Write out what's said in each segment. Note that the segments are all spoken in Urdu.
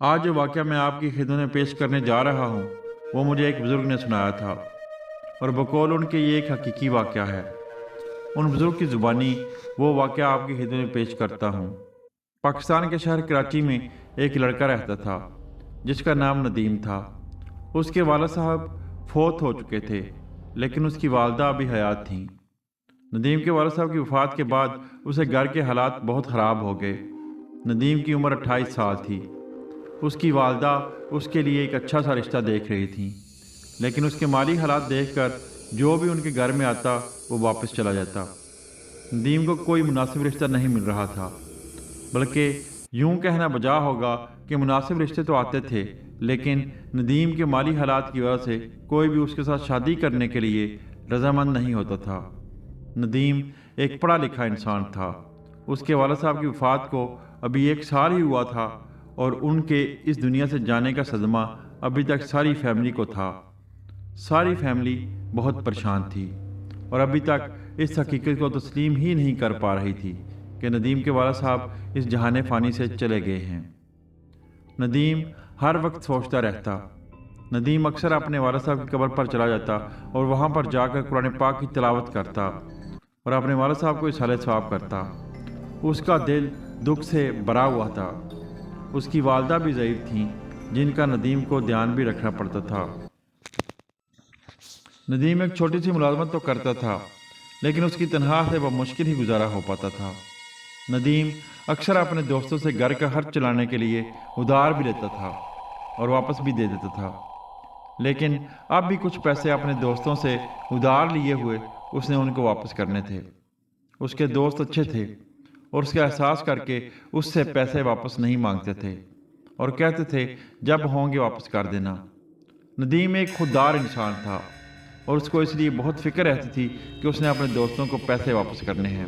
آج جو واقعہ میں آپ کی خدمت میں پیش کرنے جا رہا ہوں وہ مجھے ایک بزرگ نے سنایا تھا، اور بقول ان کے یہ ایک حقیقی واقعہ ہے۔ ان بزرگ کی زبانی وہ واقعہ آپ کی خدمت میں پیش کرتا ہوں۔ پاکستان کے شہر کراچی میں ایک لڑکا رہتا تھا جس کا نام ندیم تھا۔ اس کے والد صاحب فوت ہو چکے تھے، لیکن اس کی والدہ ابھی حیات تھیں۔ ندیم کے والد صاحب کی وفات کے بعد اسے گھر کے حالات بہت خراب ہو گئے۔ ندیم کی عمر 28 سال تھی۔ اس کی والدہ اس کے لیے ایک اچھا سا رشتہ دیکھ رہی تھیں، لیکن اس کے مالی حالات دیکھ کر جو بھی ان کے گھر میں آتا وہ واپس چلا جاتا۔ ندیم کو کوئی مناسب رشتہ نہیں مل رہا تھا، بلکہ یوں کہنا بجا ہوگا کہ مناسب رشتے تو آتے تھے، لیکن ندیم کے مالی حالات کی وجہ سے کوئی بھی اس کے ساتھ شادی کرنے کے لیے رضامند نہیں ہوتا تھا۔ ندیم ایک پڑھا لکھا انسان تھا۔ اس کے والد صاحب کی وفات کو ابھی 1 سال ہی ہوا تھا، اور ان کے اس دنیا سے جانے کا صدمہ ابھی تک ساری فیملی کو تھا۔ ساری فیملی بہت پریشان تھی، اور ابھی تک اس حقیقت کو تسلیم ہی نہیں کر پا رہی تھی کہ ندیم کے والد صاحب اس جہان فانی سے چلے گئے ہیں۔ ندیم ہر وقت سوچتا رہتا۔ ندیم اکثر اپنے والد صاحب کی قبر پر چلا جاتا اور وہاں پر جا کر قرآن پاک کی تلاوت کرتا اور اپنے والد صاحب کو اصالہ ثواب کرتا۔ اس کا دل دکھ سے بھرا ہوا تھا۔ اس کی والدہ بھی ضعیف تھیں، جن کا ندیم کو دھیان بھی رکھنا پڑتا تھا۔ ندیم ایک چھوٹی سی ملازمت تو کرتا تھا، لیکن اس کی تنخواہ سے بمشکل ہی گزارا ہو پاتا تھا۔ ندیم اکثر اپنے دوستوں سے گھر کا خرچ چلانے کے لیے ادھار بھی لیتا تھا اور واپس بھی دے دیتا تھا، لیکن اب بھی کچھ پیسے اپنے دوستوں سے ادھار لیے ہوئے اس نے ان کو واپس کرنے تھے۔ اس کے دوست اچھے تھے اور اس کا احساس کر کے اس سے پیسے واپس نہیں مانگتے تھے اور کہتے تھے جب ہوں گے واپس کر دینا۔ ندیم ایک خوددار انسان تھا، اور اس کو اس لیے بہت فکر رہتی تھی کہ اس نے اپنے دوستوں کو پیسے واپس کرنے ہیں۔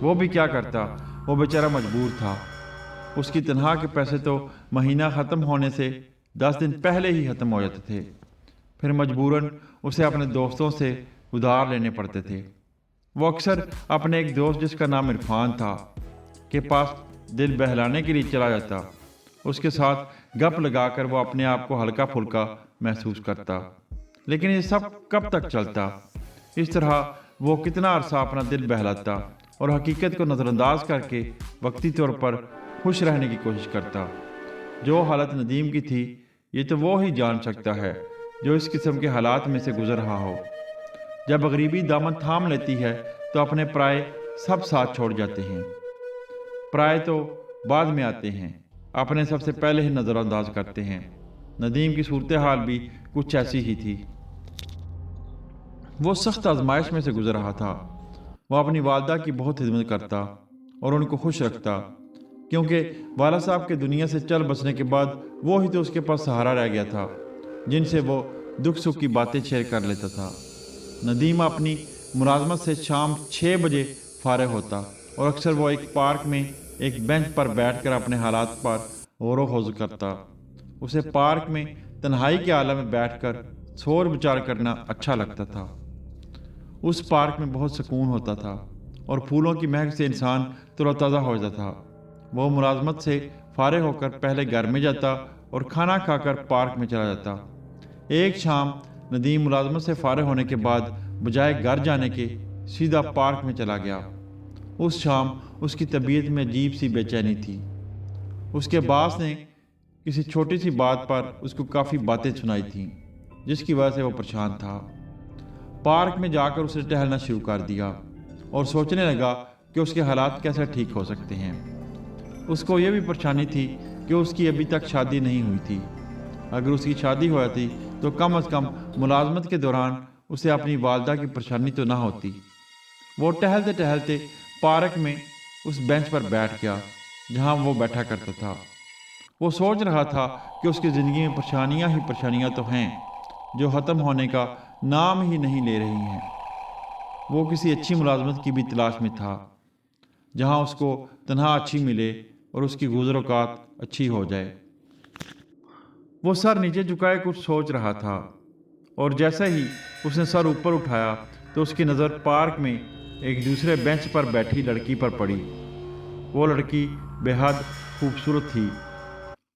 وہ بھی کیا کرتا، وہ بیچارہ مجبور تھا۔ اس کی تنخواہ کے پیسے تو مہینہ ختم ہونے سے 10 دن پہلے ہی ختم ہو جاتے تھے، پھر مجبوراً اسے اپنے دوستوں سے ادھار لینے پڑتے تھے۔ وہ اکثر اپنے ایک دوست جس کا نام عرفان تھا کے پاس دل بہلانے کے لیے چلا جاتا۔ اس کے ساتھ گپ لگا کر وہ اپنے آپ کو ہلکا پھلکا محسوس کرتا، لیکن یہ سب کب تک چلتا؟ اس طرح وہ کتنا عرصہ اپنا دل بہلاتا اور حقیقت کو نظر انداز کر کے وقتی طور پر خوش رہنے کی کوشش کرتا۔ جو حالت ندیم کی تھی یہ تو وہ ہی جان سکتا ہے جو اس قسم کے حالات میں سے گزر رہا ہو۔ جب غریبی دامن تھام لیتی ہے تو اپنے پرائے سب ساتھ چھوڑ جاتے ہیں۔ پرائے تو بعد میں آتے ہیں، اپنے سب سے پہلے ہی نظر انداز کرتے ہیں۔ ندیم کی صورتحال بھی کچھ ایسی ہی تھی۔ وہ سخت آزمائش میں سے گزر رہا تھا۔ وہ اپنی والدہ کی بہت خدمت کرتا اور ان کو خوش رکھتا، کیونکہ والد صاحب کے دنیا سے چل بسنے کے بعد وہی تو اس کے پاس سہارا رہ گیا تھا جن سے وہ دکھ سکھ کی باتیں شیئر کر لیتا تھا۔ ندیم اپنی ملازمت سے شام 6 بجے فارغ ہوتا اور اکثر وہ ایک پارک میں ایک بینچ پر بیٹھ کر اپنے حالات پر غور و خوض کرتا۔ اسے پارک میں تنہائی کے عالم میں بیٹھ کر سور بچار کرنا اچھا لگتا تھا۔ اس پارک میں بہت سکون ہوتا تھا اور پھولوں کی مہک سے انسان تر و تازہ ہو جاتا تھا۔ وہ ملازمت سے فارغ ہو کر پہلے گھر میں جاتا اور کھانا کھا کر پارک میں چلا جاتا۔ ایک شام ندیم ملازمت سے فارغ ہونے کے بعد بجائے گھر جانے کے سیدھا پارک میں چلا گیا۔ اس شام اس کی طبیعت میں عجیب سی بے چینی تھی۔ اس کے باس نے کسی چھوٹی سی بات پر اس کو کافی باتیں سنائی تھیں، جس کی وجہ سے وہ پریشان تھا۔ پارک میں جا کر اسے ٹہلنا شروع کر دیا اور سوچنے لگا کہ اس کے حالات کیسے ٹھیک ہو سکتے ہیں۔ اس کو یہ بھی پریشانی تھی کہ اس کی ابھی تک شادی نہیں ہوئی تھی۔ اگر اس کی شادی ہو جاتی تو کم از کم ملازمت کے دوران اسے اپنی والدہ کی پریشانی تو نہ ہوتی۔ وہ ٹہلتے ٹہلتے پارک میں اس بینچ پر بیٹھ گیا جہاں وہ بیٹھا کرتا تھا۔ وہ سوچ رہا تھا کہ اس کی زندگی میں پریشانیاں ہی پریشانیاں تو ہیں جو ختم ہونے کا نام ہی نہیں لے رہی ہیں۔ وہ کسی اچھی ملازمت کی بھی تلاش میں تھا جہاں اس کو تنخواہ اچھی ملے اور اس کی گزر اوقات اچھی ہو جائے۔ وہ سر نیچے جھکائے کچھ سوچ رہا تھا، اور جیسے ہی اس نے سر اوپر اٹھایا تو اس کی نظر پارک میں ایک دوسرے بینچ پر بیٹھی لڑکی پر پڑی۔ وہ لڑکی بے حد خوبصورت تھی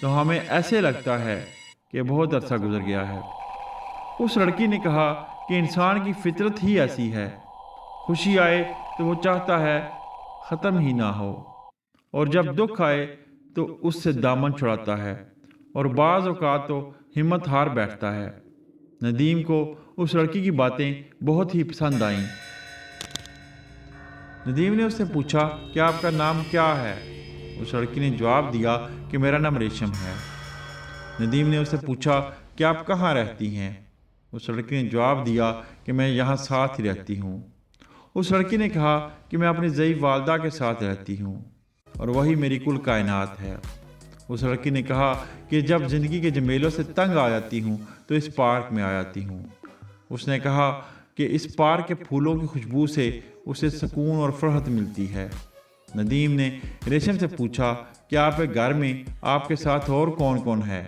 تو ہمیں ایسے لگتا ہے کہ بہت عرصہ گزر گیا ہے۔ اس لڑکی نے کہا کہ انسان کی فطرت ہی ایسی ہے، خوشی آئے تو وہ چاہتا ہے ختم ہی نہ ہو، اور جب دکھ آئے تو اس سے دامن چھڑاتا ہے، اور بعض اوقات تو ہمت ہار بیٹھتا ہے۔ ندیم کو اس لڑکی کی باتیں بہت ہی پسند آئیں۔ ندیم نے اس سے پوچھا کہ آپ کا نام کیا ہے؟ اس لڑکی نے جواب دیا کہ میرا نام ریشم ہے۔ ندیم نے اس سے پوچھا کہ آپ کہاں رہتی ہیں؟ اس لڑکی نے جواب دیا کہ میں یہاں ساتھ ہی رہتی ہوں۔ اس لڑکی نے کہا کہ میں اپنی ضعیف والدہ کے ساتھ رہتی ہوں، اور وہی میری کل کائنات ہے۔ اس لڑکی نے کہا کہ جب زندگی کے جمیلوں سے تنگ آ جاتی ہوں تو اس پارک میں آ جاتی ہوں۔ اس نے کہا کہ اس پارک کے پھولوں کی خوشبو سے اسے سکون اور فرحت ملتی ہے۔ ندیم نے ریشم سے پوچھا کہ آپ کے گھر میں آپ کے ساتھ اور کون کون ہے؟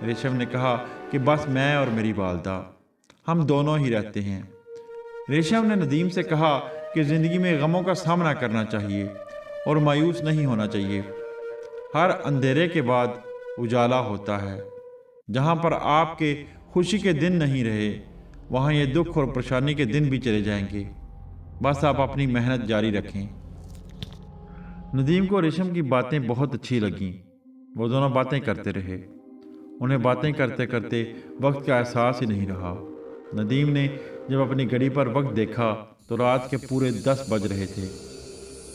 ریشم نے کہا کہ بس میں اور میری والدہ، ہم دونوں ہی رہتے ہیں۔ ریشم نے ندیم سے کہا کہ زندگی میں غموں کا سامنا کرنا چاہیے اور مایوس نہیں ہونا چاہیے۔ ہر اندھیرے کے بعد اجالا ہوتا ہے۔ جہاں پر آپ کے خوشی کے دن نہیں رہے، وہاں یہ دکھ اور پریشانی کے دن بھی چلے جائیں گے، بس آپ اپنی محنت جاری رکھیں۔ ندیم کو ریشم کی باتیں بہت اچھی لگیں۔ وہ دونوں باتیں کرتے رہے۔ انہیں باتیں کرتے کرتے وقت کا احساس ہی نہیں رہا۔ ندیم نے جب اپنی گھڑی پر وقت دیکھا تو رات کے پورے 10 بج رہے تھے۔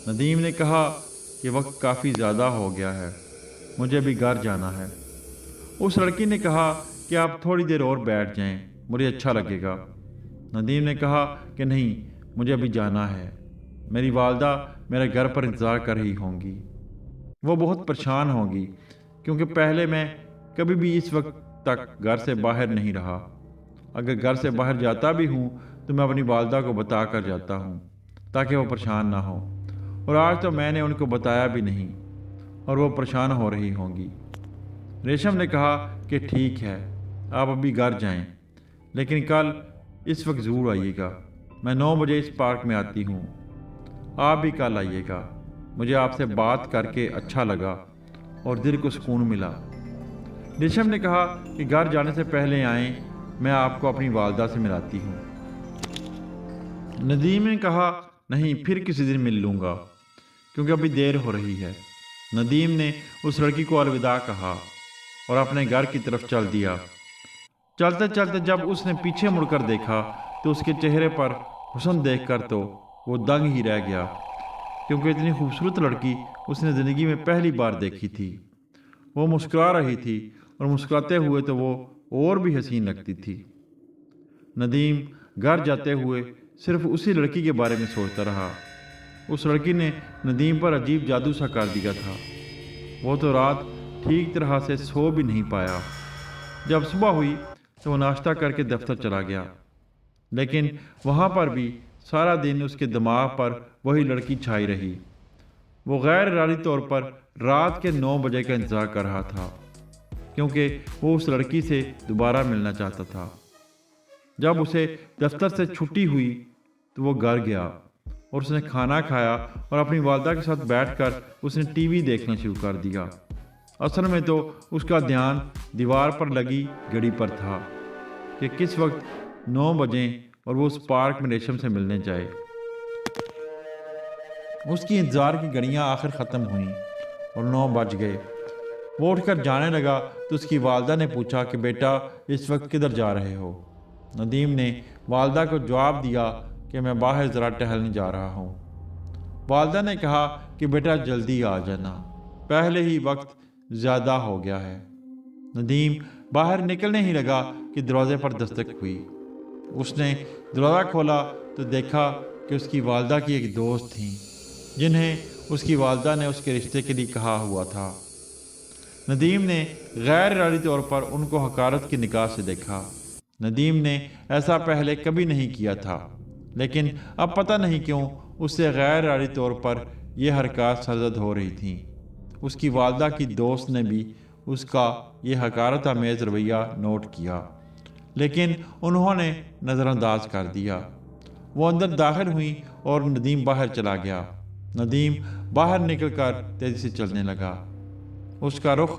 ندیم نے کہا کہ وقت کافی زیادہ ہو گیا ہے، مجھے بھی گھر جانا ہے۔ اس لڑکی نے کہا کہ آپ تھوڑی دیر اور بیٹھ جائیں، مجھے اچھا لگے گا۔ ندیم نے کہا کہ نہیں، مجھے ابھی جانا ہے، میری والدہ میرے گھر پر انتظار کر رہی ہوں گی۔ وہ بہت پریشان ہوگی کیونکہ پہلے میں کبھی بھی اس وقت تک گھر سے باہر نہیں رہا۔ اگر گھر سے باہر جاتا بھی ہوں تو میں اپنی والدہ کو بتا کر جاتا ہوں تاکہ وہ پریشان نہ ہو، اور آج تو میں نے ان کو بتایا بھی نہیں اور وہ پریشان ہو رہی ہوں گی۔ ریشم نے کہا کہ ٹھیک ہے، آپ ابھی گھر جائیں، لیکن کل اس وقت ضرور آئیے گا، میں 9 بجے اس پارک میں آتی ہوں، آپ بھی کل آئیے گا۔ مجھے آپ سے بات کر کے اچھا لگا اور دل کو سکون ملا۔ ریشم نے کہا کہ گھر جانے سے پہلے آئیں، میں آپ کو اپنی والدہ سے ملاتی ہوں۔ ندیم نے کہا نہیں، پھر کسی دن مل لوں گا کیونکہ ابھی دیر ہو رہی ہے۔ ندیم نے اس لڑکی کو الوداع کہا اور اپنے گھر کی طرف چل دیا۔ چلتے چلتے جب اس نے پیچھے مڑ کر دیکھا تو اس کے چہرے پر حسن دیکھ کر تو وہ دنگ ہی رہ گیا، کیونکہ اتنی خوبصورت لڑکی اس نے زندگی میں پہلی بار دیکھی تھی۔ وہ مسکرا رہی تھی اور مسکراتے ہوئے تو وہ اور بھی حسین لگتی تھی۔ ندیم گھر جاتے ہوئے صرف اسی لڑکی کے بارے میں سوچتا رہا۔ اس لڑکی نے ندیم پر عجیب جادو سا کر دیا تھا۔ وہ تو رات ٹھیک طرح سے سو بھی نہیں پایا۔ جب صبح ہوئی تو وہ ناشتہ کر کے دفتر چلا گیا، لیکن وہاں پر بھی سارا دن اس کے دماغ پر وہی لڑکی چھائی رہی۔ وہ غیر ارادی طور پر رات کے 9 بجے کا انتظار کر رہا تھا، کیونکہ وہ اس لڑکی سے دوبارہ ملنا چاہتا تھا۔ جب اسے دفتر سے چھٹی ہوئی تو وہ گھر گیا اور اس نے کھانا کھایا اور اپنی والدہ کے ساتھ بیٹھ کر اس نے ٹی وی دیکھنا شروع کر دیا۔ اصل میں تو اس کا دھیان دیوار پر لگی گھڑی پر تھا کہ کس وقت 9 بجیں اور وہ اس پارک میں ریشم سے ملنے جائے۔ اس کی انتظار کی گھڑیاں آخر ختم ہوئیں اور 9 بج گئے۔ وہ اٹھ کر جانے لگا تو اس کی والدہ نے پوچھا کہ بیٹا اس وقت کدھر جا رہے ہو؟ ندیم نے والدہ کو جواب دیا کہ میں باہر ذرا ٹہلنے جا رہا ہوں۔ والدہ نے کہا کہ بیٹا جلدی آ جانا، پہلے ہی وقت زیادہ ہو گیا ہے۔ ندیم باہر نکلنے ہی لگا کہ دروازے پر دستک ہوئی۔ اس نے دروازہ کھولا تو دیکھا کہ اس کی والدہ کی ایک دوست تھیں جنہیں اس کی والدہ نے اس کے رشتے کے لیے کہا ہوا تھا۔ ندیم نے غیر ارادی طور پر ان کو حقارت کی نگاہ سے دیکھا۔ ندیم نے ایسا پہلے کبھی نہیں کیا تھا، لیکن اب پتہ نہیں کیوں اس سے غیر ارادی طور پر یہ حرکات سرزد ہو رہی تھیں۔ اس کی والدہ کی دوست نے بھی اس کا یہ حقارت آمیز رویہ نوٹ کیا، لیکن انہوں نے نظر انداز کر دیا۔ وہ اندر داخل ہوئیں اور ندیم باہر چلا گیا۔ ندیم باہر نکل کر تیزی سے چلنے لگا۔ اس کا رخ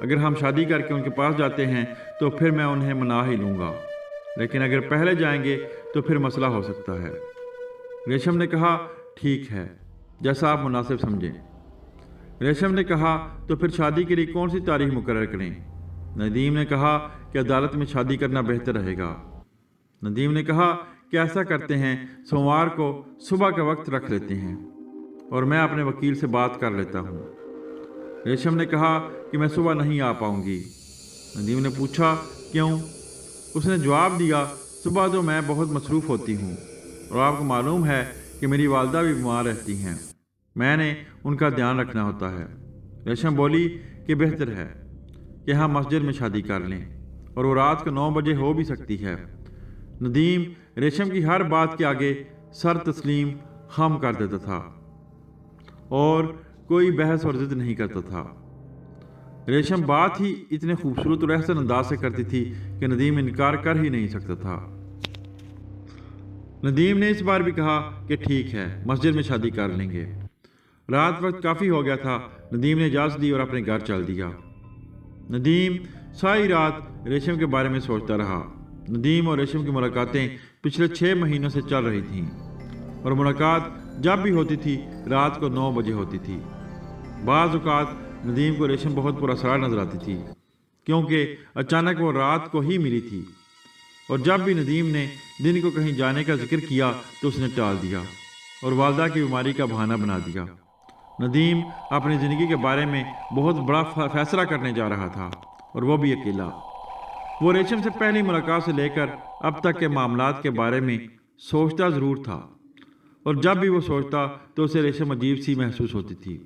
اگر ہم شادی کر کے ان کے پاس جاتے ہیں تو پھر میں انہیں منا ہی لوں گا، لیکن اگر پہلے جائیں گے تو پھر مسئلہ ہو سکتا ہے۔ ریشم نے کہا ٹھیک ہے، جیسا آپ مناسب سمجھیں۔ ریشم نے کہا تو پھر شادی کے لیے کون سی تاریخ مقرر کریں؟ ندیم نے کہا کہ عدالت میں شادی کرنا بہتر رہے گا۔ ندیم نے کہا کہ ایسا کرتے ہیں، سوموار کو صبح کا وقت رکھ لیتے ہیں اور میں اپنے وکیل سے بات کر لیتا ہوں۔ ریشم نے کہا کہ میں صبح نہیں آ پاؤں گی۔ ندیم نے پوچھا کیوں؟ اس نے جواب دیا صبح تو میں بہت مصروف ہوتی ہوں اور آپ کو معلوم ہے کہ میری والدہ بھی بیمار رہتی ہیں، میں نے ان کا دھیان رکھنا ہوتا ہے۔ ریشم بولی کہ بہتر ہے کہ ہم مسجد میں شادی کر لیں اور وہ رات کو 9 بجے ہو بھی سکتی ہے۔ ندیم ریشم کی ہر بات کے آگے سر تسلیم خم کر دیتا تھا اور کوئی بحث اور ضد نہیں کرتا تھا۔ ریشم بات ہی اتنے خوبصورت اور احسن انداز سے کرتی تھی کہ ندیم انکار کر ہی نہیں سکتا تھا۔ ندیم نے اس بار بھی کہا کہ ٹھیک ہے، مسجد میں شادی کر لیں گے۔ رات وقت کافی ہو گیا تھا، ندیم نے اجازت دی اور اپنے گھر چل دیا۔ ندیم ساری رات ریشم کے بارے میں سوچتا رہا۔ ندیم اور ریشم کی ملاقاتیں پچھلے 6 مہینوں سے چل رہی تھیں اور ملاقات جب بھی ہوتی تھی رات کو 9 بجے ہوتی تھی۔ بعض اوقات ندیم کو ریشم بہت پراسرار نظر آتی تھی کیونکہ اچانک وہ رات کو ہی ملی تھی، اور جب بھی ندیم نے دن کو کہیں جانے کا ذکر کیا تو اس نے ٹال دیا اور والدہ کی بیماری کا بہانہ بنا دیا۔ ندیم اپنی زندگی کے بارے میں بہت بڑا فیصلہ کرنے جا رہا تھا اور وہ بھی اکیلا۔ وہ ریشم سے پہلی ملاقات سے لے کر اب تک کے معاملات کے بارے میں سوچتا ضرور تھا، اور جب بھی وہ سوچتا تو اسے ریشم عجیب سی محسوس ہوتی تھی۔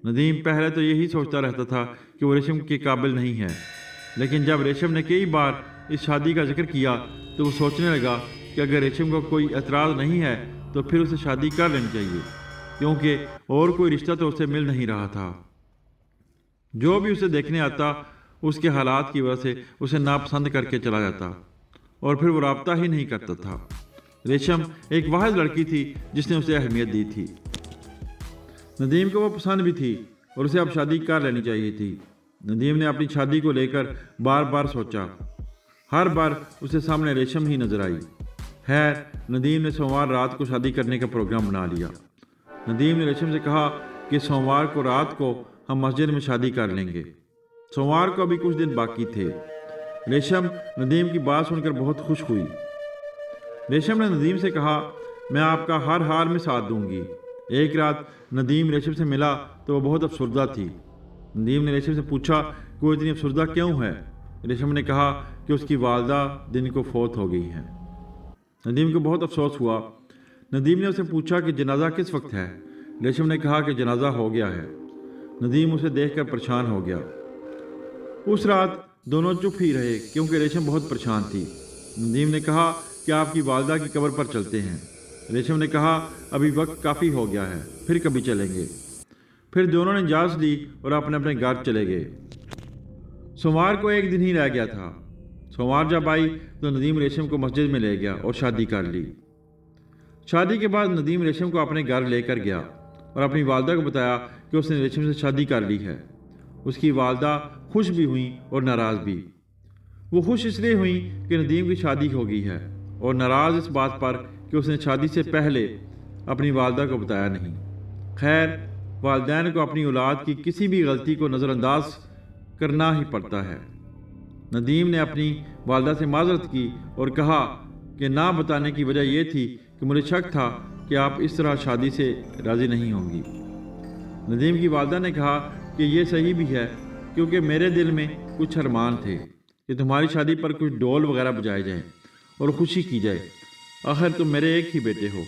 ندیم پہلے تو یہی سوچتا رہتا تھا کہ وہ ریشم کے قابل نہیں ہے، لیکن جب ریشم نے کئی بار اس شادی کا ذکر کیا تو وہ سوچنے لگا کہ اگر ریشم کو کوئی اعتراض نہیں ہے تو پھر اسے شادی کر لینی چاہیے، کیونکہ اور کوئی رشتہ تو اسے مل نہیں رہا تھا۔ جو بھی اسے دیکھنے آتا اس کے حالات کی وجہ سے اسے ناپسند کر کے چلا جاتا اور پھر وہ رابطہ ہی نہیں کرتا تھا۔ ریشم ایک واحد لڑکی تھی جس نے اسے اہمیت دی تھی۔ ندیم کو وہ پسند بھی تھی اور اسے اب شادی کر لینی چاہیے تھی۔ ندیم نے اپنی شادی کو لے کر بار بار سوچا، ہر بار اسے سامنے ریشم ہی نظر آئی۔ خیر، ندیم نے سوموار رات کو شادی کرنے کا پروگرام بنا لیا۔ ندیم نے ریشم سے کہا کہ سوموار کو رات کو ہم مسجد میں شادی کر لیں گے۔ سوموار کو ابھی کچھ دن باقی تھے۔ ریشم ندیم کی بات سن کر بہت خوش ہوئی۔ ریشم نے ندیم سے کہا میں آپ کا ہر حال میں ساتھ دوں گی۔ ایک رات ندیم ریشم سے ملا تو وہ بہت افسردہ تھی۔ ندیم نے ریشم سے پوچھا کہ وہ اتنی افسردہ کیوں ہے؟ ریشم نے کہا کہ اس کی والدہ دن کو فوت ہو گئی ہیں۔ ندیم کو بہت افسوس ہوا۔ ندیم نے اسے پوچھا کہ جنازہ کس وقت ہے؟ ریشم نے کہا کہ جنازہ ہو گیا ہے۔ ندیم اسے دیکھ کر پریشان ہو گیا۔ اس رات دونوں چپ ہی رہے کیونکہ ریشم بہت پریشان تھی۔ ندیم نے کہا کہ آپ کی والدہ کی قبر پر چلتے ہیں۔ ریشم نے کہا ابھی وقت کافی ہو گیا ہے، پھر کبھی چلیں گے۔ پھر دونوں نے اجازت لی اور اپنے اپنے گھر چلے گئے۔ سوموار کو ایک دن ہی رہ گیا تھا۔ سوموار جب آئی تو ندیم ریشم کو مسجد میں لے گیا اور شادی کر لی۔ شادی کے بعد ندیم ریشم کو اپنے گھر لے کر گیا اور اپنی والدہ کو بتایا کہ اس نے ریشم سے شادی کر لی ہے۔ اس کی والدہ خوش بھی ہوئیں اور ناراض بھی۔ وہ خوش اس لیے ہوئیں کہ ندیم کی شادی ہو گئی ہے، اور ناراض اس بات پر کہ اس نے شادی سے پہلے اپنی والدہ کو بتایا نہیں۔ خیر، والدین کو اپنی اولاد کی کسی بھی غلطی کو نظر انداز کرنا ہی پڑتا ہے۔ ندیم نے اپنی والدہ سے معذرت کی اور کہا کہ نہ بتانے کی وجہ یہ تھی کہ مجھے شک تھا کہ آپ اس طرح شادی سے راضی نہیں ہوں گی۔ ندیم کی والدہ نے کہا کہ یہ صحیح بھی ہے، کیونکہ میرے دل میں کچھ ارمان تھے کہ تمہاری شادی پر کچھ ڈول وغیرہ بجائے جائیں اور خوشی کی جائے، آخر تم میرے ایک ہی بیٹے ہو۔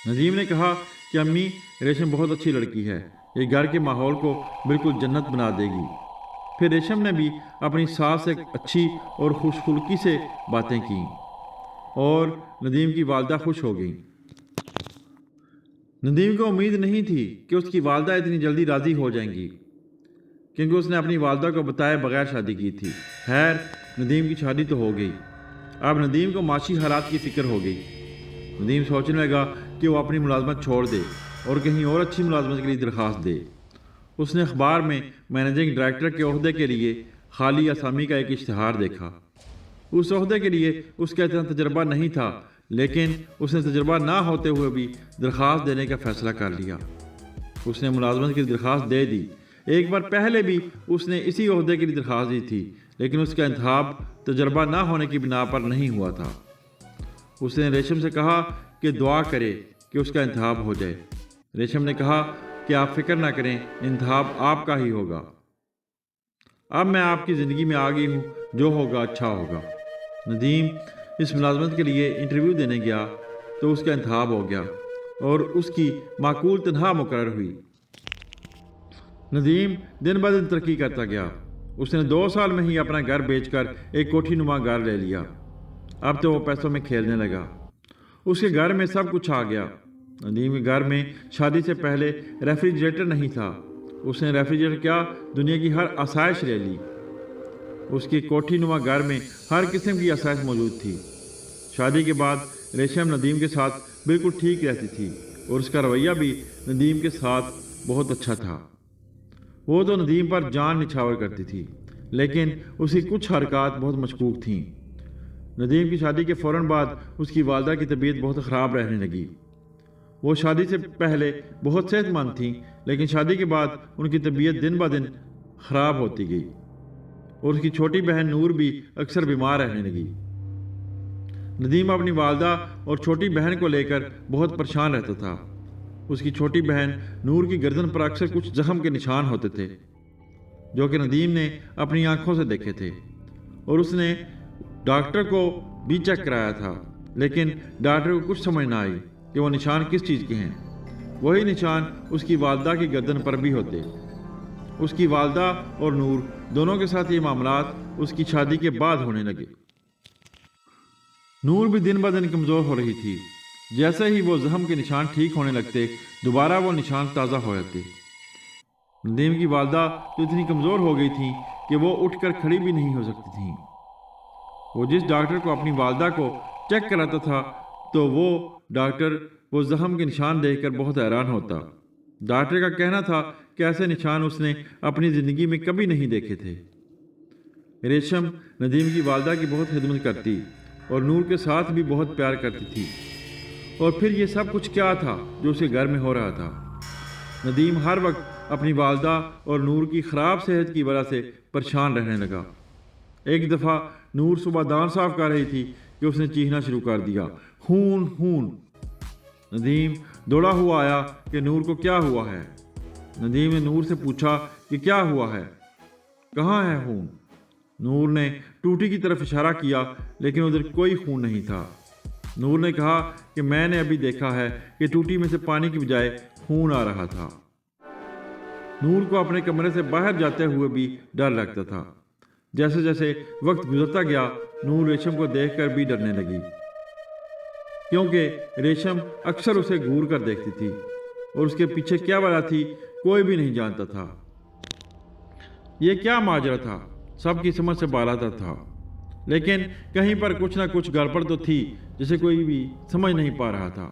ندیم نے کہا کہ امی، ریشم بہت اچھی لڑکی ہے، یہ گھر کے ماحول کو بالکل جنت بنا دے گی۔ پھر ریشم نے بھی اپنی ساس سے اچھی اور خوش خلقی سے باتیں کیں اور ندیم کی والدہ خوش ہو گئیں۔ ندیم کو امید نہیں تھی کہ اس کی والدہ اتنی جلدی راضی ہو جائیں گی، کیونکہ اس نے اپنی والدہ کو بتائے بغیر شادی کی تھی۔ خیر، ندیم کی شادی تو ہو گئی۔ اب ندیم کو معاشی حالات کی فکر ہو گئی۔ ندیم سوچنے لگا کہ وہ اپنی ملازمت چھوڑ دے اور کہیں اور اچھی ملازمت کے لیے درخواست دے، اس نے اخبار میں مینیجنگ ڈائریکٹر کے عہدے کے لیے خالی اسامی کا ایک اشتہار دیکھا۔ اس عہدے کے لیے اس کا اتنا تجربہ نہیں تھا، لیکن اس نے تجربہ نہ ہوتے ہوئے بھی درخواست دینے کا فیصلہ کر لیا۔ اس نے ملازمت کی درخواست دے دی۔ ایک بار پہلے بھی اس نے اسی عہدے کے لیے درخواست دی تھی، لیکن اس کا انتخاب تجربہ نہ ہونے کی بنا پر نہیں ہوا تھا۔ اس نے ریشم سے کہا کہ دعا کرے کہ اس کا انتخاب ہو جائے۔ ریشم نے کہا کہ آپ فکر نہ کریں، انتخاب آپ کا ہی ہوگا۔ اب میں آپ کی زندگی میں آ گئی ہوں، جو ہوگا اچھا ہوگا۔ ندیم اس ملازمت کے لیے انٹرویو دینے گیا تو اس کا انتخاب ہو گیا اور اس کی معقول تنخواہ مقرر ہوئی۔ ندیم دن بدن ترقی کرتا گیا۔ اس نے 2 سال میں ہی اپنا گھر بیچ کر ایک کوٹھی نما گھر لے لیا۔ اب تو وہ پیسوں میں کھیلنے لگا۔ اس کے گھر میں سب کچھ آ گیا۔ ندیم کے گھر میں شادی سے پہلے ریفریجریٹر نہیں تھا۔ اس نے ریفریجریٹر کیا دنیا کی ہر آسائش لے لی۔ اس کی کوٹھی نما گھر میں ہر قسم کی آسائش موجود تھی۔ شادی کے بعد ریشم ندیم کے ساتھ بالکل ٹھیک رہتی تھی اور اس کا رویہ بھی ندیم کے ساتھ بہت اچھا تھا۔ وہ تو ندیم پر جان نچھاور کرتی تھی، لیکن اس کی کچھ حرکات بہت مشکوک تھیں۔ ندیم کی شادی کے فوراً بعد اس کی والدہ کی طبیعت بہت خراب رہنے لگی۔ وہ شادی سے پہلے بہت صحت مند تھیں، لیکن شادی کے بعد ان کی طبیعت دن بدن خراب ہوتی گئی اور اس کی چھوٹی بہن نور بھی اکثر بیمار رہنے لگی۔ ندیم اپنی والدہ اور چھوٹی بہن کو لے کر بہت پریشان رہتا تھا۔ اس کی چھوٹی بہن نور کی گردن پر اکثر کچھ زخم کے نشان ہوتے تھے، جو کہ ندیم نے اپنی آنکھوں سے دیکھے تھے، اور اس نے ڈاکٹر کو بھی چیک کرایا تھا، لیکن ڈاکٹر کو کچھ سمجھ نہ آئی کہ وہ نشان کس چیز کے ہیں۔ وہی نشان اس کی والدہ کی گردن پر بھی ہوتے۔ اس کی والدہ اور نور دونوں کے ساتھ یہ معاملات اس کی شادی کے بعد ہونے لگے۔ نور بھی دن بدن کمزور ہو رہی تھی۔ جیسے ہی وہ زخم کے نشان ٹھیک ہونے لگتے، دوبارہ وہ نشان تازہ ہو جاتے۔ ندیم کی والدہ تو اتنی کمزور ہو گئی تھیں کہ وہ اٹھ کر کھڑی بھی نہیں ہو سکتی تھیں۔ وہ جس ڈاکٹر کو اپنی والدہ کو چیک کراتا تھا تو وہ ڈاکٹر وہ زخم کے نشان دیکھ کر بہت حیران ہوتا۔ ڈاکٹر کا کہنا تھا کہ ایسے نشان اس نے اپنی زندگی میں کبھی نہیں دیکھے تھے۔ ریشم ندیم کی والدہ کی بہت خدمت کرتی اور نور کے ساتھ بھی بہت پیار کرتی تھی۔ اور پھر یہ سب کچھ کیا تھا جو اس کے گھر میں ہو رہا تھا؟ ندیم ہر وقت اپنی والدہ اور نور کی خراب صحت کی وجہ سے پریشان رہنے لگا۔ ایک دفعہ نور صبح دانت صاف کر رہی تھی کہ اس نے چیخنا شروع کر دیا، خون خون۔ ندیم دوڑا ہوا آیا کہ نور کو کیا ہوا ہے۔ ندیم نے نور سے پوچھا کہ کیا ہوا ہے، کہاں ہے خون؟ نور نے ٹوٹی کی طرف اشارہ کیا، لیکن ادھر کوئی خون نہیں تھا۔ نور نے کہا کہ میں نے ابھی دیکھا ہے کہ ٹوٹی میں سے پانی کی بجائے خون آ رہا تھا۔ نور کو اپنے کمرے سے باہر جاتے ہوئے بھی ڈر لگتا تھا۔ جیسے جیسے وقت گزرتا گیا، نور ریشم کو دیکھ کر بھی ڈرنے لگی، کیونکہ ریشم اکثر اسے گھور کر دیکھتی تھی اور اس کے پیچھے کیا وجہ تھی کوئی بھی نہیں جانتا تھا۔ یہ کیا ماجرا تھا، سب کی سمجھ سے بالا تھا، لیکن کہیں پر کچھ نہ کچھ گڑبڑ تو تھی جسے کوئی بھی سمجھ نہیں پا رہا تھا۔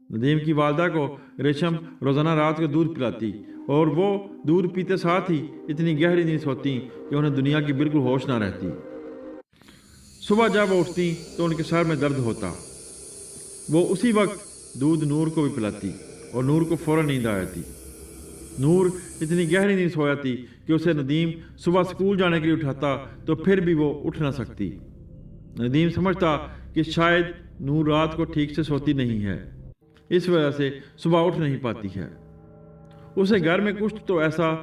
ندیم کی والدہ کو ریشم روزانہ رات کو دودھ پلاتی اور وہ دودھ پیتے ساتھ ہی اتنی گہری نیند سوتی کہ انہیں دنیا کی بالکل ہوش نہ رہتی۔ صبح جب وہ اٹھتی تو ان کے سر میں درد ہوتا۔ وہ اسی وقت دودھ نور کو بھی پلاتی اور نور کو فوراً نیند آ جاتی۔ نور اتنی گہری نیند سو جاتی کہ اسے ندیم صبح اسکول جانے کے لیے اٹھاتا تو پھر بھی وہ اٹھ نہ سکتی۔ ندیم سمجھتا کہ شاید نور رات کو ٹھیک سے سوتی نہیں ہے، اس وجہ سے صبح اٹھ نہیں پاتی ہے۔ اسے گھر میں کچھ تو ایسا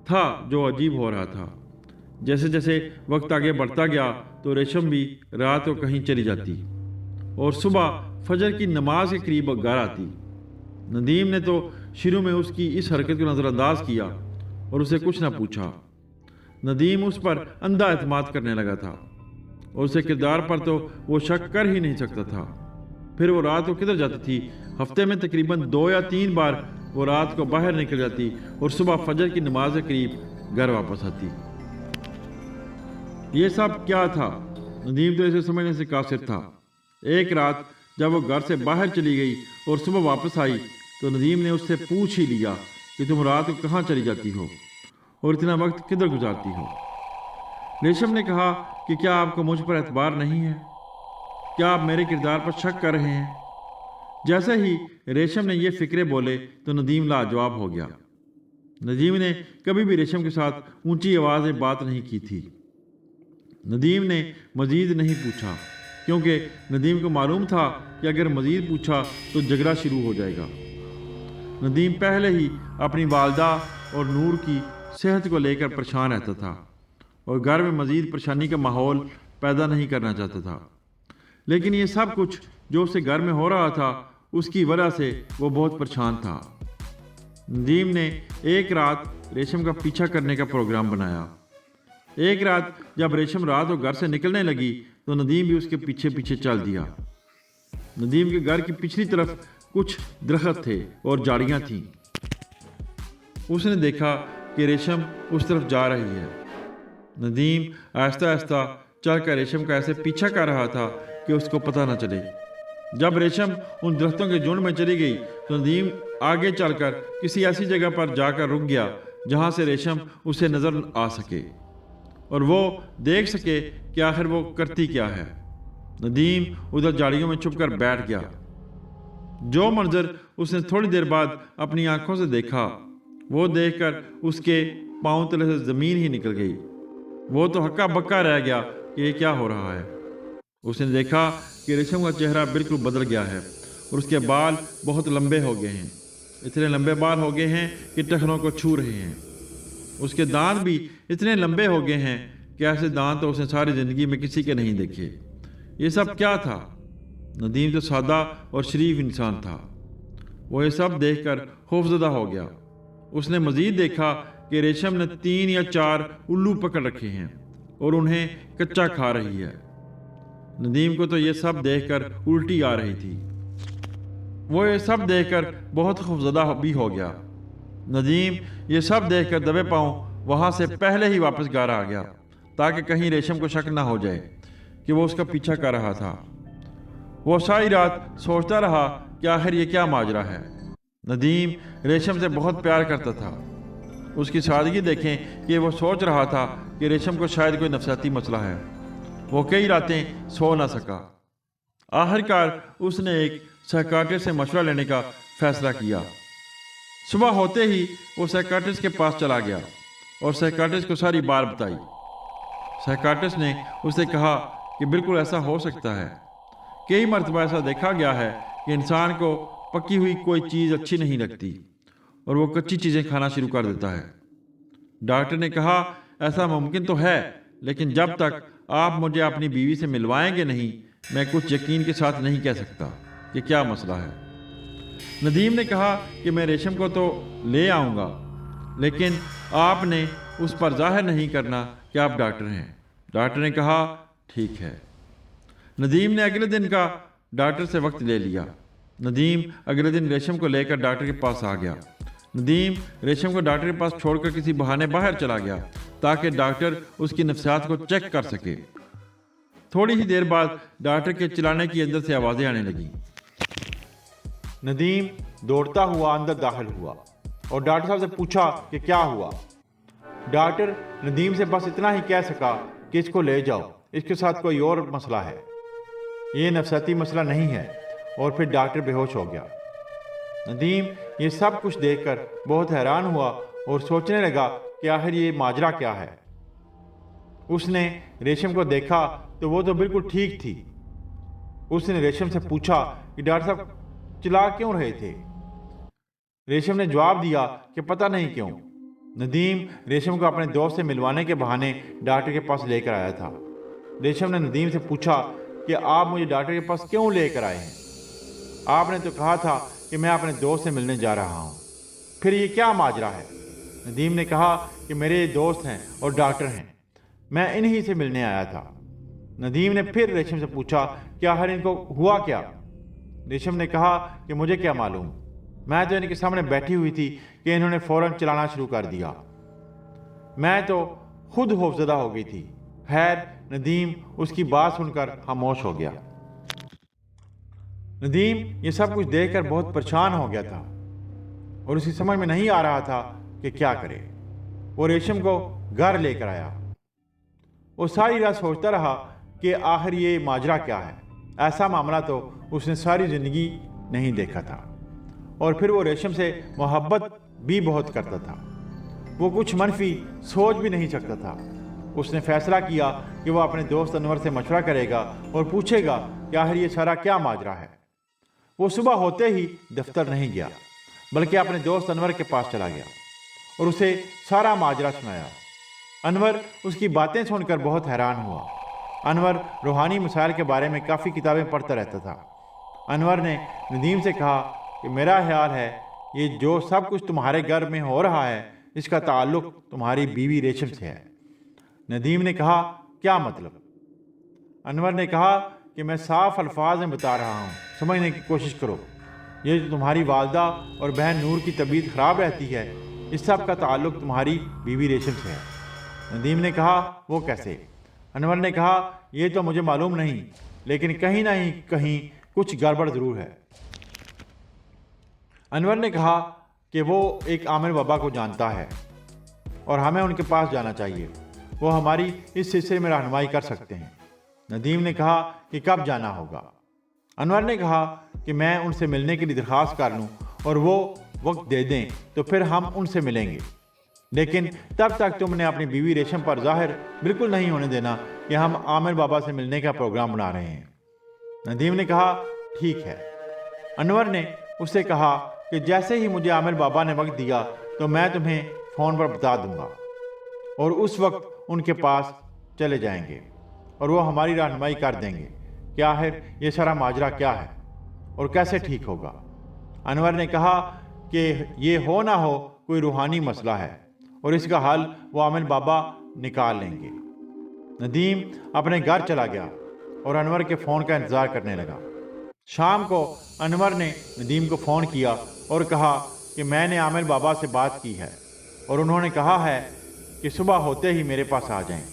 تھا جو عجیب ہو رہا تھا۔ جیسے جیسے وقت آگے بڑھتا گیا تو ریشم بھی رات کو کہیں چلی جاتی اور صبح فجر کی نماز کے قریب گھر آتی۔ ندیم نے تو شروع میں اس کی اس حرکت کو نظر انداز کیا اور اسے کچھ نہ پوچھا۔ ندیم اس پر اندھا اعتماد کرنے لگا تھا اور اسے کردار پر تو وہ شک کر ہی نہیں سکتا تھا۔ پھر وہ رات کو کدھر جاتی تھی؟ ہفتے میں تقریباً 2 یا 3 بار وہ رات کو باہر نکل جاتی اور صبح فجر کی نماز کے قریب گھر واپس آتی۔ یہ سب کیا تھا؟ ندیم تو اسے سمجھنے سے قاصر تھا۔ ایک رات جب وہ گھر سے باہر چلی گئی اور صبح واپس آئی تو ندیم نے اس سے پوچھ ہی لیا کہ کہ تم رات کو کہاں چلی جاتی ہو اور اتنا وقت کدھر گزارتی ہو؟ ریشم نے کہا کہ کیا آپ کو مجھ پر اعتبار نہیں ہے؟ کیا آپ میرے کردار پر شک کر رہے ہیں؟ جیسے ہی ریشم نے یہ فکرے بولے تو ندیم لاجواب ہو گیا۔ ندیم نے کبھی بھی ریشم کے ساتھ اونچی آواز میں بات نہیں کی تھی۔ ندیم نے مزید نہیں پوچھا کیونکہ ندیم کو معلوم تھا کہ اگر مزید پوچھا تو جھگڑا شروع ہو جائے گا۔ ندیم پہلے ہی اپنی والدہ اور نور کی صحت کو لے کر پریشان رہتا تھا اور گھر میں مزید پریشانی کا ماحول پیدا نہیں کرنا چاہتا تھا، لیکن یہ سب کچھ جو اسے گھر میں ہو رہا تھا اس کی وجہ سے وہ بہت پریشان تھا۔ ندیم نے ایک رات ریشم کا پیچھا کرنے کا پروگرام بنایا۔ ایک رات جب ریشم رات کو گھر سے نکلنے لگی تو ندیم بھی اس کے پیچھے پیچھے چل دیا۔ ندیم کے گھر کی پچھلی طرف کچھ درخت تھے اور جھاڑیاں تھیں۔ اس نے دیکھا کہ ریشم اس طرف جا رہی ہے۔ ندیم آہستہ آہستہ چل کر ریشم کا ایسے پیچھا کر رہا تھا کہ اس کو پتہ نہ چلے۔ جب ریشم ان درختوں کے جھنڈ میں چلی گئی تو ندیم آگے چل کر کسی ایسی جگہ پر جا کر رک گیا جہاں سے ریشم اسے نظر آ سکے اور وہ دیکھ سکے کہ آخر وہ کرتی کیا ہے۔ ندیم ادھر جھاڑیوں میں چھپ کر بیٹھ گیا۔ جو منظر اس نے تھوڑی دیر بعد اپنی آنکھوں سے دیکھا وہ دیکھ کر اس کے پاؤں تلے سے زمین ہی نکل گئی۔ وہ تو ہکا بکا رہ گیا کہ یہ کیا ہو رہا ہے۔ اس نے دیکھا کہ ریشم کا چہرہ بالکل بدل گیا ہے اور اس کے بال بہت لمبے ہو گئے ہیں۔ اتنے لمبے بال ہو گئے ہیں کہ ٹخنوں کو چھو رہے ہیں۔ اس کے دانت بھی اتنے لمبے ہو گئے ہیں کہ ایسے دانت تو اس نے ساری زندگی میں کسی کے نہیں دیکھے۔ یہ سب کیا تھا؟ ندیم تو سادہ اور شریف انسان تھا۔ وہ یہ سب دیکھ کر خوفزدہ ہو گیا۔ اس نے مزید دیکھا کہ ریشم نے 3 یا 4 الو پکڑ رکھے ہیں اور انہیں کچا کھا رہی ہے۔ ندیم کو تو یہ سب دیکھ کر الٹی آ رہی تھی۔ وہ یہ سب دیکھ کر بہت خوفزدہ بھی ہو گیا۔ ندیم یہ سب دیکھ کر دبے پاؤں وہاں سے پہلے ہی واپس گھر آ گیا تاکہ کہیں ریشم کو شک نہ ہو جائے کہ وہ اس کا پیچھا کر رہا تھا۔ وہ ساری رات سوچتا رہا کہ آخر یہ کیا ماجرا ہے۔ ندیم ریشم سے بہت پیار کرتا تھا۔ اس کی سادگی دیکھیں کہ وہ سوچ رہا تھا کہ ریشم کو شاید کوئی نفسیاتی مسئلہ ہے۔ وہ کئی راتیں سو نہ سکا۔ آخرکار اس نے ایک سائیکیاٹرسٹ سے مشورہ لینے کا فیصلہ کیا۔ صبح ہوتے ہی وہ سائیکیاٹرسٹ کے پاس چلا گیا اور سائیکیاٹرسٹ کو ساری بات بتائی۔ سائیکیاٹرسٹ نے اسے کہا کہ بالکل ایسا ہو سکتا ہے۔ کئی مرتبہ ایسا دیکھا گیا ہے کہ انسان کو پکی ہوئی کوئی چیز اچھی نہیں لگتی اور وہ کچی چیزیں کھانا شروع کر دیتا ہے۔ ڈاکٹر نے کہا ایسا ممکن تو ہے، لیکن جب تک آپ مجھے اپنی بیوی سے ملوائیں گے نہیں میں کچھ یقین کے ساتھ نہیں کہہ سکتا کہ کیا مسئلہ ہے۔ ندیم نے کہا کہ میں ریشم کو تو لے آؤں گا، لیکن آپ نے اس پر ظاہر نہیں کرنا کہ آپ ڈاکٹر ہیں۔ ڈاکٹر نے کہا ٹھیک ہے۔ ندیم نے اگلے دن کا ڈاکٹر سے وقت لے لیا۔ ندیم اگلے دن ریشم کو لے کر ڈاکٹر کے پاس آ گیا۔ ندیم ریشم کو ڈاکٹر کے پاس چھوڑ کر کسی بہانے باہر چلا گیا تاکہ ڈاکٹر اس کی نفسیات کو چیک کر سکے۔ تھوڑی ہی دیر بعد ڈاکٹر کے چلانے کی اندر سے آوازیں آنے لگیں۔ ندیم دوڑتا ہوا اندر داخل ہوا اور ڈاکٹر صاحب سے پوچھا کہ کیا ہوا۔ ڈاکٹر ندیم سے بس اتنا ہی کہہ سکا کہ اس کو لے جاؤ، اس کے ساتھ کوئی اور مسئلہ ہے، یہ نفسیاتی مسئلہ نہیں ہے، اور پھر ڈاکٹر بے ہوش ہو گیا۔ ندیم یہ سب کچھ دیکھ کر بہت حیران ہوا اور سوچنے لگا کہ آخر یہ ماجرا کیا ہے۔ اس نے ریشم کو دیکھا تو وہ تو بالکل ٹھیک تھی۔ اس نے ریشم سے پوچھا کہ ڈاکٹر صاحب چلا کیوں رہے تھے؟ ریشم نے جواب دیا کہ پتہ نہیں کیوں۔ ندیم ریشم کو اپنے دوست سے ملوانے کے بہانے ڈاکٹر کے پاس لے کر آیا تھا۔ ریشم نے ندیم سے پوچھا کہ آپ مجھے ڈاکٹر کے پاس کیوں لے کر آئے ہیں؟ آپ نے تو کہا تھا کہ میں اپنے دوست سے ملنے جا رہا ہوں، پھر یہ کیا ماجرا ہے؟ ندیم نے کہا کہ میرے دوست ہیں اور ڈاکٹر ہیں، میں انہی سے ملنے آیا تھا۔ ندیم نے پھر ریشم سے پوچھا کہ آخر ان کو ہوا کیا؟ ریشم نے کہا کہ مجھے کیا معلوم، میں تو ان کے سامنے بیٹھی ہوئی تھی کہ انہوں نے فوراً چلانا شروع کر دیا، میں تو خود خوفزدہ ہو گئی تھی۔ خیر، ندیم اس کی بات سن کر خاموش ہو گیا۔ ندیم یہ سب کچھ دیکھ کر بہت پریشان ہو گیا تھا اور اسے سمجھ میں نہیں آ رہا تھا کہ کیا کرے۔ وہ ریشم کو گھر لے کر آیا۔ وہ ساری رات سوچتا رہا کہ آخر یہ ماجرا کیا ہے۔ ایسا معاملہ تو اس نے ساری زندگی نہیں دیکھا تھا۔ اور پھر وہ ریشم سے محبت بھی بہت کرتا تھا۔ وہ کچھ منفی سوچ بھی نہیں سکتا تھا۔ اس نے فیصلہ کیا کہ وہ اپنے دوست انور سے مشورہ کرے گا اور پوچھے گا کہ آخر یہ سارا کیا ماجرا ہے۔ وہ صبح ہوتے ہی دفتر نہیں گیا بلکہ اپنے دوست انور کے پاس چلا گیا اور اسے سارا ماجرا سنایا۔ انور اس کی باتیں سن کر بہت حیران ہوا۔ انور روحانی مسائل کے بارے میں کافی کتابیں پڑھتا رہتا تھا۔ انور نے ندیم سے کہا کہ میرا خیال ہے یہ جو سب کچھ تمہارے گھر میں ہو رہا ہے اس کا تعلق تمہاری بیوی ریشم سے ہے۔ ندیم نے کہا کیا مطلب؟ انور نے کہا کہ میں صاف الفاظ میں بتا رہا ہوں، سمجھنے کی کوشش کرو۔ یہ جو تمہاری والدہ اور بہن نور کی طبیعت خراب رہتی ہے اس سب کا تعلق تمہاری بیوی ریشم سے ہے۔ ندیم نے کہا وہ کیسے؟ انور نے کہا یہ تو مجھے معلوم نہیں لیکن کہیں نہ کہیں کچھ گڑبڑ ضرور ہے۔ انور نے کہا کہ وہ ایک عامر بابا کو جانتا ہے اور ہمیں ان کے پاس جانا چاہیے، وہ ہماری اس سلسلے میں رہنمائی کر سکتے ہیں۔ ندیم نے کہا کہ کب جانا ہوگا؟ انور نے کہا کہ میں ان سے ملنے کے لیے درخواست کر لوں اور وہ وقت دے دیں تو پھر ہم ان سے ملیں گے، لیکن تب تک تم نے اپنی بیوی ریشم پر ظاہر بالکل نہیں ہونے دینا کہ ہم عامر بابا سے ملنے کا پروگرام بنا رہے ہیں۔ ندیم نے کہا ٹھیک ہے۔ انور نے اس سے کہا کہ جیسے ہی مجھے عامر بابا نے وقت دیا تو میں تمہیں فون پر بتا دوں گا اور اس وقت ان کے پاس چلے جائیں گے اور وہ ہماری رہنمائی کر دیں گے کہ آخر یہ سارا ماجرا کیا ہے اور کیسے ٹھیک ہوگا۔ انور نے کہا کہ یہ ہو نہ ہو کوئی روحانی مسئلہ ہے اور اس کا حل وہ عامر بابا نکال لیں گے۔ ندیم اپنے گھر چلا گیا اور انور کے فون کا انتظار کرنے لگا۔ شام کو انور نے ندیم کو فون کیا اور کہا کہ میں نے عامر بابا سے بات کی ہے اور انہوں نے کہا ہے کہ صبح ہوتے ہی میرے پاس آ جائیں،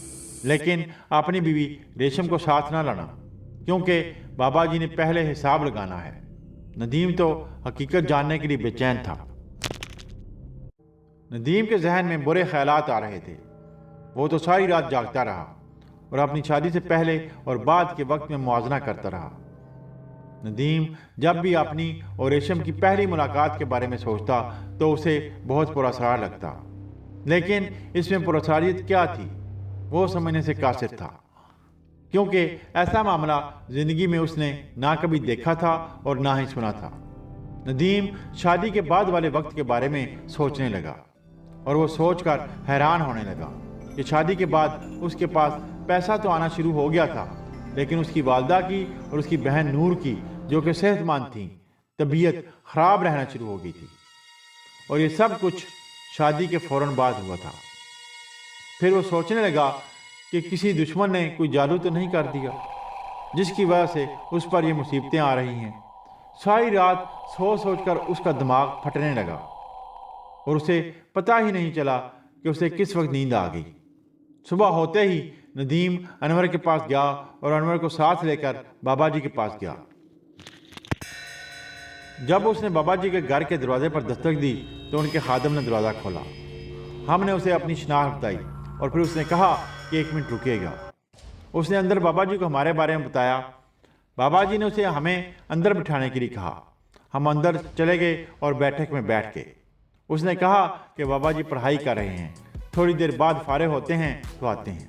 لیکن اپنی بیوی ریشم کو ساتھ نہ لانا کیونکہ بابا جی نے پہلے حساب لگانا ہے۔ ندیم تو حقیقت جاننے کے لیے بے چین تھا۔ ندیم کے ذہن میں برے خیالات آ رہے تھے۔ وہ تو ساری رات جاگتا رہا اور اپنی شادی سے پہلے اور بعد کے وقت میں موازنہ کرتا رہا۔ ندیم جب بھی اپنی اور ریشم کی پہلی ملاقات کے بارے میں سوچتا تو اسے بہت پراسرار لگتا، لیکن اس میں پراسراریت کیا تھی وہ سمجھنے سے قاصر تھا، کیونکہ ایسا معاملہ زندگی میں اس نے نہ کبھی دیکھا تھا اور نہ ہی سنا تھا۔ ندیم شادی کے بعد والے وقت کے بارے میں سوچنے لگا اور وہ سوچ کر حیران ہونے لگا کہ شادی کے بعد اس کے پاس پیسہ تو آنا شروع ہو گیا تھا، لیکن اس کی والدہ کی اور اس کی بہن نور کی جو کہ صحت مند تھیں طبیعت خراب رہنا شروع ہو گئی تھی، اور یہ سب کچھ شادی کے فوراً بعد ہوا تھا۔ پھر وہ سوچنے لگا کہ کسی دشمن نے کوئی جادو تو نہیں کر دیا جس کی وجہ سے اس پر یہ مصیبتیں آ رہی ہیں۔ ساری رات سوچ کر اس کا دماغ پھٹنے لگا اور اسے پتہ ہی نہیں چلا کہ اسے کس وقت نیند آ گئی۔ صبح ہوتے ہی ندیم انور کے پاس گیا اور انور کو ساتھ لے کر بابا جی کے پاس گیا۔ جب اس نے بابا جی کے گھر کے دروازے پر دستک دی تو ان کے خادم نے دروازہ کھولا۔ ہم نے اسے اپنی شناخت بتائی اور پھر اس نے کہا کہ 1 منٹ رکیے گا۔ اس نے اندر بابا جی کو ہمارے بارے میں بتایا۔ بابا جی نے اسے ہمیں اندر بٹھانے کے لیے کہا۔ ہم اندر چلے گئے اور بیٹھک میں بیٹھ گئے۔ اس نے کہا کہ بابا جی پڑھائی کر رہے ہیں، تھوڑی دیر بعد فارغ ہوتے ہیں تو آتے ہیں۔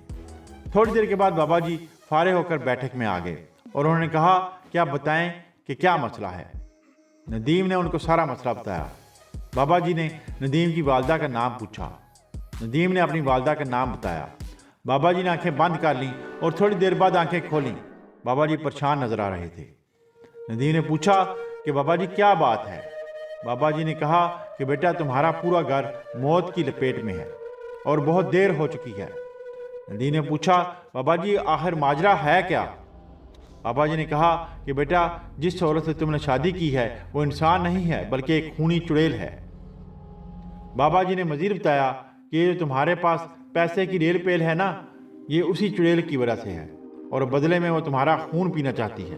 تھوڑی دیر کے بعد بابا جی فارغ ہو کر بیٹھک میں آ گئے اور انہوں نے کہا کہ آپ بتائیں کہ کیا مسئلہ ہے۔ ندیم نے ان کو سارا مسئلہ بتایا۔ بابا جی نے ندیم کی والدہ کا نام پوچھا۔ ندیم نے اپنی والدہ کا نام بتایا۔ بابا جی نے آنکھیں بند کر لیں اور تھوڑی دیر بعد آنکھیں کھولیں۔ بابا جی پریشان نظر آ رہے تھے۔ ندیم نے پوچھا کہ بابا جی کیا بات ہے؟ بابا جی نے کہا کہ بیٹا تمہارا پورا گھر موت کی لپیٹ میں ہے اور بہت دیر ہو چکی ہے۔ ندیم نے پوچھا بابا جی آخر ماجرا ہے کیا؟ بابا جی نے کہا کہ بیٹا جس عورت سے تم نے شادی کی ہے وہ انسان نہیں ہے بلکہ ایک خونی چڑیل ہے۔ بابا جی نے مزید بتایا کہ یہ جو تمہارے پاس پیسے کی ریل پیل ہے نا، یہ اسی چڑیل کی وجہ سے ہے اور بدلے میں وہ تمہارا خون پینا چاہتی ہے۔